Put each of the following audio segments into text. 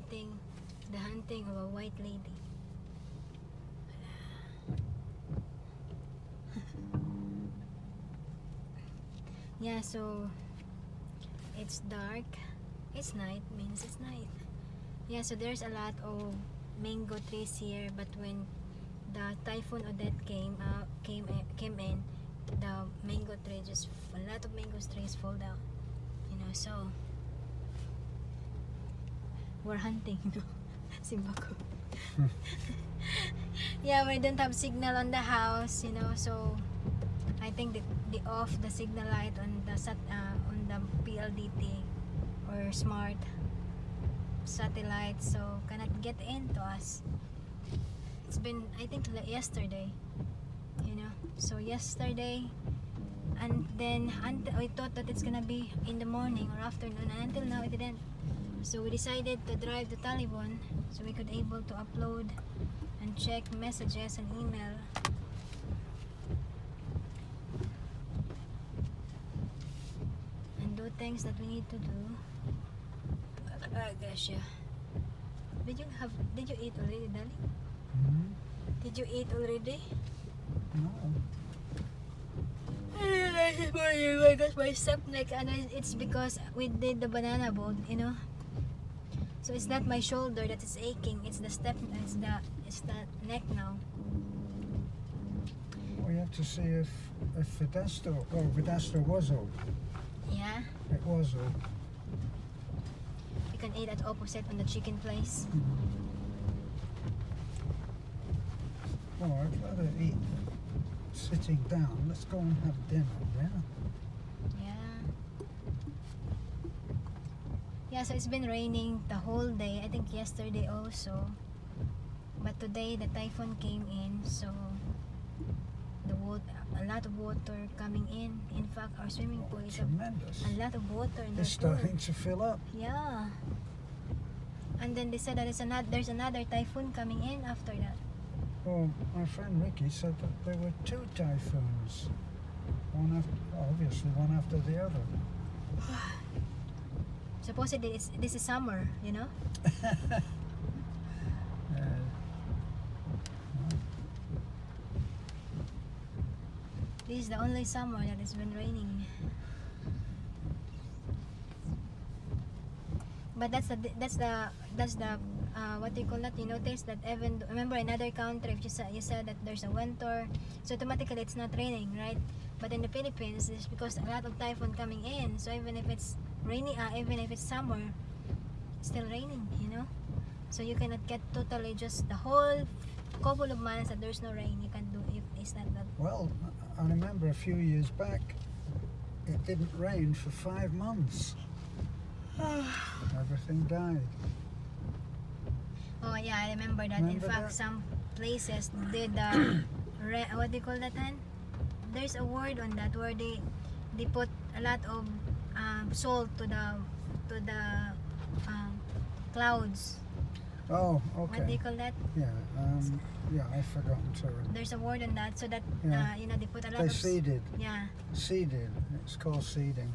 the hunting of a white lady. Yeah, so it's dark. It's night, means it's night. Yeah, so there's a lot of mango trees here, but when the typhoon Odette came in, the mango tree just a lot of mango trees fall down. You know, so we're hunting. Simbako. Yeah, we don't have signal on the house, you know, so I think they off the signal light on the PLDT or smart satellite, so cannot get into us. It's been, I think, yesterday, you know, so yesterday, and then we thought that it's gonna be in the morning or afternoon, and until now it didn't. So we decided to drive to Talibon so we could able to upload and check messages and email. And do things that we need to do. Gosh, yeah. Did you eat already, darling? Hmm? Did you eat already? No. I got my step neck, and it's because we did the banana boat, you know. So it's not my shoulder that is aching. It's the neck now. We have to see if Vedasta was open. Yeah, It was open. you can eat at opposite on the chicken place. Oh, I'd rather eat sitting down. Let's go and have dinner, yeah? Yeah, so it's been raining the whole day. I think yesterday also. But today the typhoon came in, so a lot of water coming in. In fact, our swimming pool is Tremendous. a lot of water in the It's pool. starting to fill up. Yeah. And then they said that there's another typhoon coming in after that. Well, my friend Ricky said that there were 2 typhoons. Obviously one after the other. Supposedly this is summer, you know? This is the only summer that it's been raining. But that's the what do you call that? You notice that even remember in other country, if you said that there's a winter, so automatically it's not raining, right? But in the Philippines, it's because a lot of typhoon coming in. So even if it's rainy, even if it's summer, it's still raining, you know. So you cannot get totally just the whole couple of months that there's no rain. You can do if it's not that. Well, I remember a few years back, it didn't rain for 5 months. Everything died. Oh yeah, I remember that. Remember in fact, that? some places did what do you call that? Then there's a word on that where they put a lot of salt to the clouds. Oh, What do you okay. call that? Yeah, I've forgotten, sorry. There's a word on that, so that Yeah. you know, they put a lot They of seeded. yeah. Seeded. It's called seeding.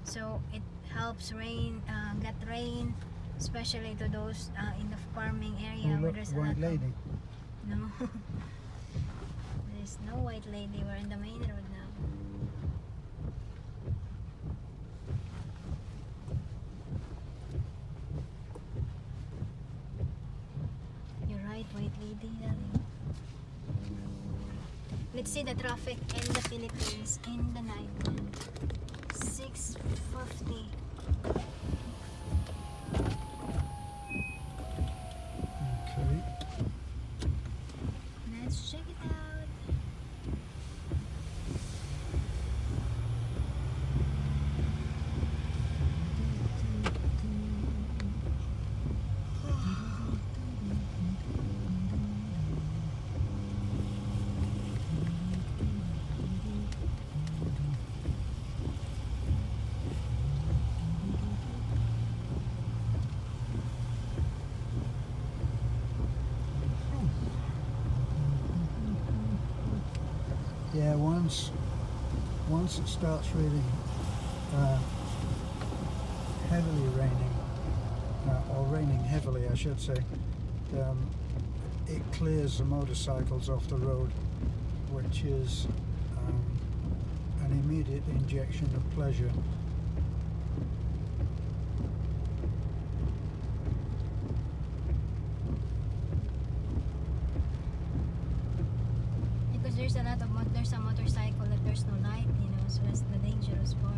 So it helps get rain, especially to those in the farming area Oh, where look, there's a white lot lady. of no. There's no white lady. We're in the main road now. You're right, white lady, darling. Let's see the traffic in the Philippines in the night. 6:50. Okay. Let's check it out. Yeah, once it starts really heavily raining, or raining heavily, should say, it clears the motorcycles off the road, which is an immediate injection of pleasure. Because there's a lot of there's a motorcycle that there's no light, you know, so that's the dangerous part.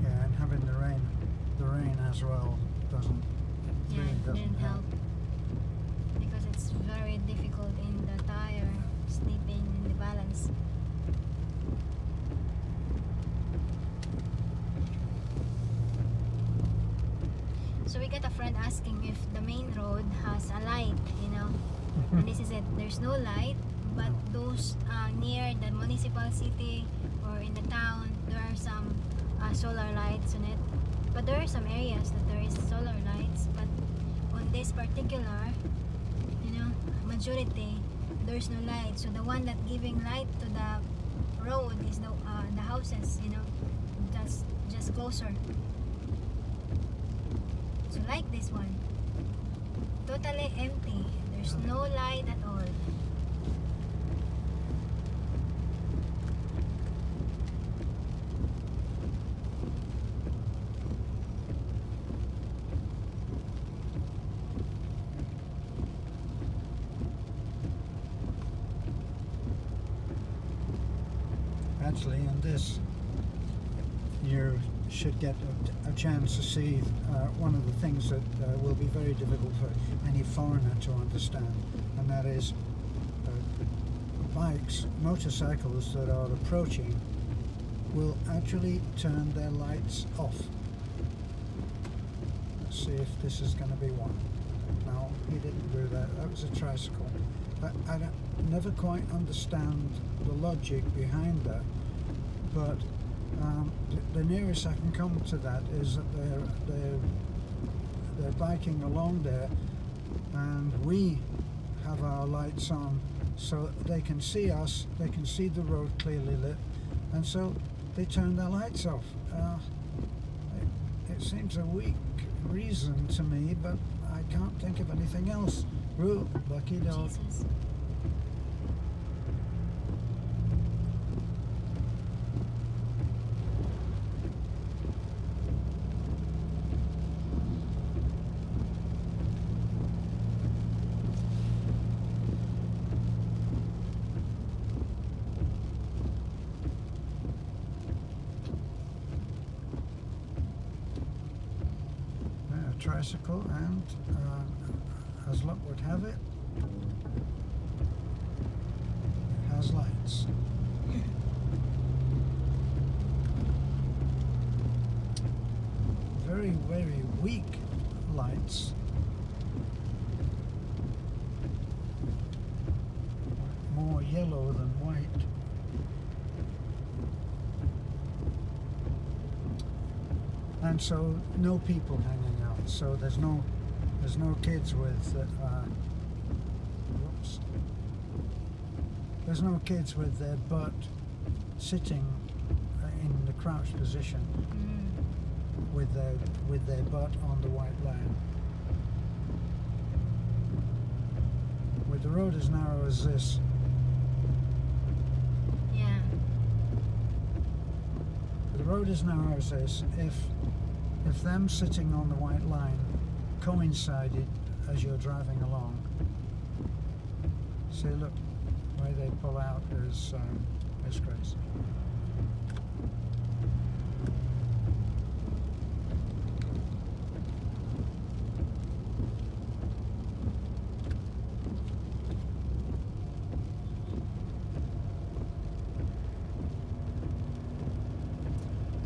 Yeah, and having the rain as well doesn't Yeah, really it doesn't didn't help because it's very difficult in the tire, sleeping in the balance. So we got a friend asking if the main road has a light, you know. And this is it. There's no light, but those near the municipal city or in the town, there are some solar lights on it. But there are some areas that there is solar lights, but on this particular, you know, majority, there's no light. So the one that giving light to the road is the houses, you know, just closer. So like this one, totally empty. There's no light at all. Actually, in this, you should get a chance to see one of the things that will be very difficult for any foreigner to understand, and that is bikes, motorcycles that are approaching will actually turn their lights off. Let's see if this is going to be one. No, he didn't do that. That was a tricycle. But I never quite understand the logic behind that. But the nearest I can come to that is that they're biking along there, and we have our lights on, so they can see us. They can see the road clearly lit, and so they turn their lights off. It seems a weak reason to me, but I can't think of anything else. Ooh, lucky dog. Jesus. Tricycle, and as luck would have it, it has lights. Very, very weak lights. More yellow than white. And so no people hanging out. So there's no kids with whoops. There's no kids with their butt sitting in the crouched position with their butt on the white line. With the road as narrow as this, Yeah. the road as narrow as this, if them sitting on the white line coincided as you're driving along, see, look, where they pull out is crazy.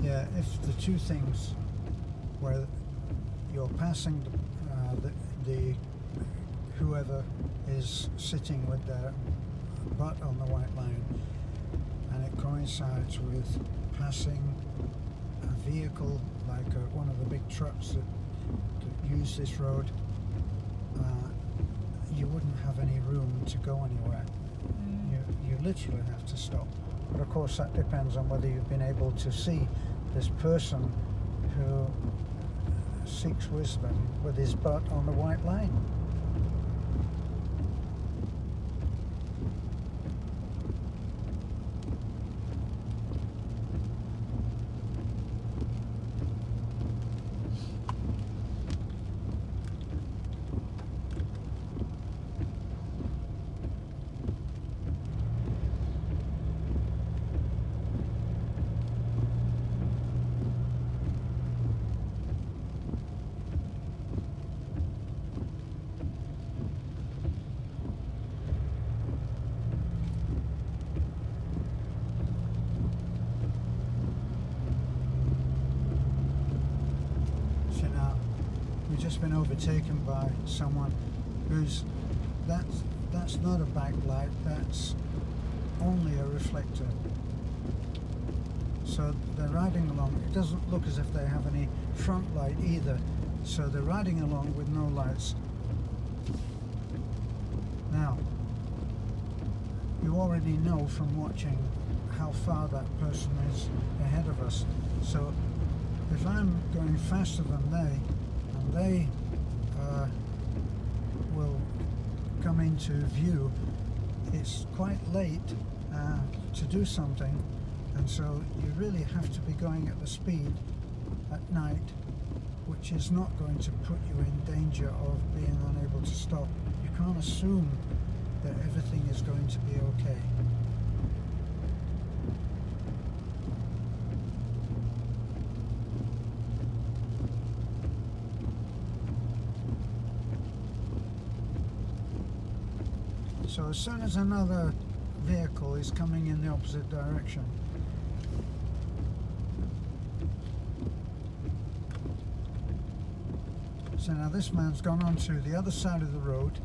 Yeah, if the two things where you're passing the whoever is sitting with their butt on the white line, and it coincides with passing a vehicle like one of the big trucks that use this road, you wouldn't have any room to go anywhere. You literally have to stop. But of course that depends on whether you've been able to see this person who seeks wisdom with his butt on the white line. We've just been overtaken by someone who's that's not a backlight, that's only a reflector. So they're riding along. It doesn't look as if they have any front light either, so they're riding along with no lights. Now, you already know from watching how far that person is ahead of us. So if I'm going faster than they will come into view, it's quite late to do something, and so you really have to be going at the speed at night, which is not going to put you in danger of being unable to stop. You can't assume that everything is going to be okay. So as soon as another vehicle is coming in the opposite direction, so now this man's gone onto the other side of the road,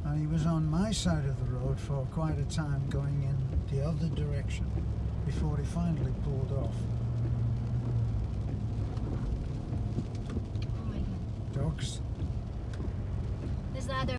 and he was on my side of the road for quite a time going in the other direction before he finally pulled off. Oh my God. Dogs.